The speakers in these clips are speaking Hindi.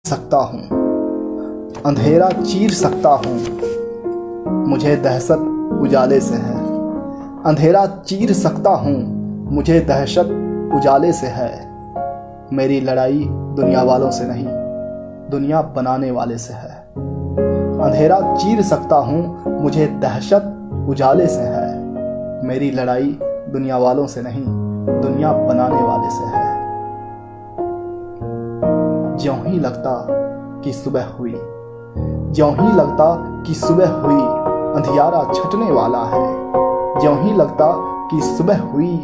सकता हूँ, अंधेरा चीर सकता हूँ, मुझे दहशत उजाले से है। अंधेरा चीर सकता हूँ, मुझे दहशत उजाले से है। मेरी लड़ाई दुनिया वालों से नहीं, दुनिया बनाने वाले से है। अंधेरा चीर सकता हूँ, मुझे दहशत उजाले से है। मेरी लड़ाई दुनिया वालों से नहीं, दुनिया बनाने वाले से है। ज्यों ही लगता कि सुबह हुई, ज्यों ही लगता कि सुबह हुई, अंधियारा छटने वाला है। ज्यों ही लगता कि सुबह हुई,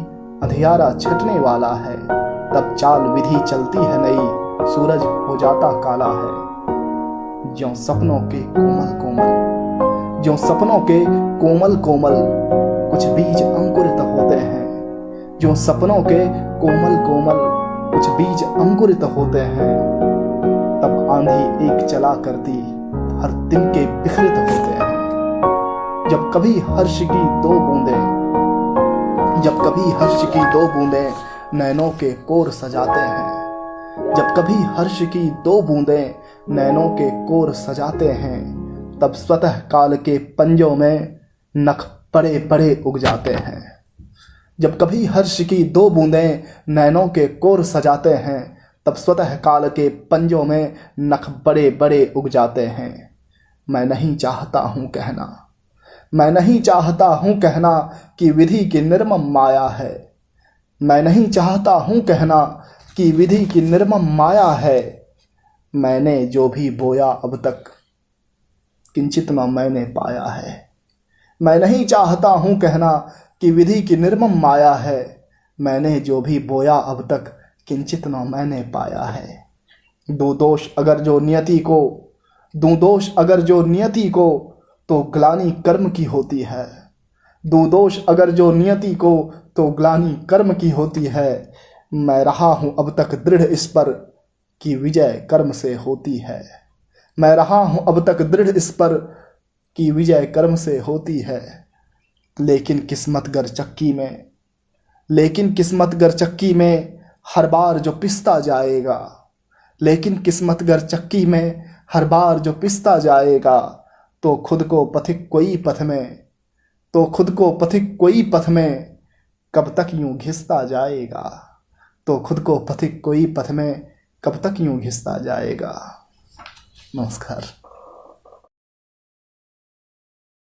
अंधियारा छटने वाला है। तब चाल विधि चलती है नई, सूरज हो जाता काला है। ज्यों सपनों के कोमल कोमल, ज्यों सपनों के कोमल कोमल, कुछ बीज अंकुरित होते हैं। ज्यों सपनों के कोमल कोमल, कुछ बीज अंकुरित होते हैं। तब आंधी एक चला करती, हर तिनके बिखरित होते हैं। जब कभी हर्ष की दो बूंदें, जब कभी हर्ष की दो बूंदें नैनों के कोर सजाते हैं। जब कभी हर्ष की दो बूंदें नैनों के कोर सजाते हैं। तब स्वतः काल के पंजों में नख बड़े बड़े उग जाते हैं। जब कभी हर्ष की दो बूंदें नैनों के कोर सजाते हैं, तब स्वतः काल के पंजों में नख बड़े बड़े उग जाते हैं। मैं नहीं चाहता हूँ कहना, मैं नहीं चाहता हूँ कहना कि विधि की निर्मम माया है। मैं नहीं चाहता हूँ कहना कि विधि की निर्मम माया है। मैंने जो भी बोया अब तक, किंचित न मैंने पाया है। मैं नहीं चाहता हूँ कहना कि विधि की निर्मम माया है। मैंने जो भी बोया अब तक, किंचित न मैंने पाया है। दूं दोष अगर जो नियति को, दूं दोष अगर जो नियति को, तो ग्लानि कर्म की होती है। दूं दोष अगर जो नियति को, तो ग्लानि कर्म की होती है। मैं रहा हूँ अब तक दृढ़ इस पर कि विजय कर्म से होती है। मैं रहा हूँ अब तक दृढ़ इस पर कि विजय कर्म से होती है। लेकिन किस्मत गर चक्की में, लेकिन किस्मत गर चक्की में हर बार जो पिसता जाएगा। लेकिन किस्मत गर चक्की में हर बार जो पिसता जाएगा, तो खुद को पथिक कोई पथ में, तो खुद को पथिक कोई पथ में कब तक यूं घिसता जाएगा। तो खुद को पथिक कोई पथ में कब तक यूं घिसता जाएगा। नमस्कार।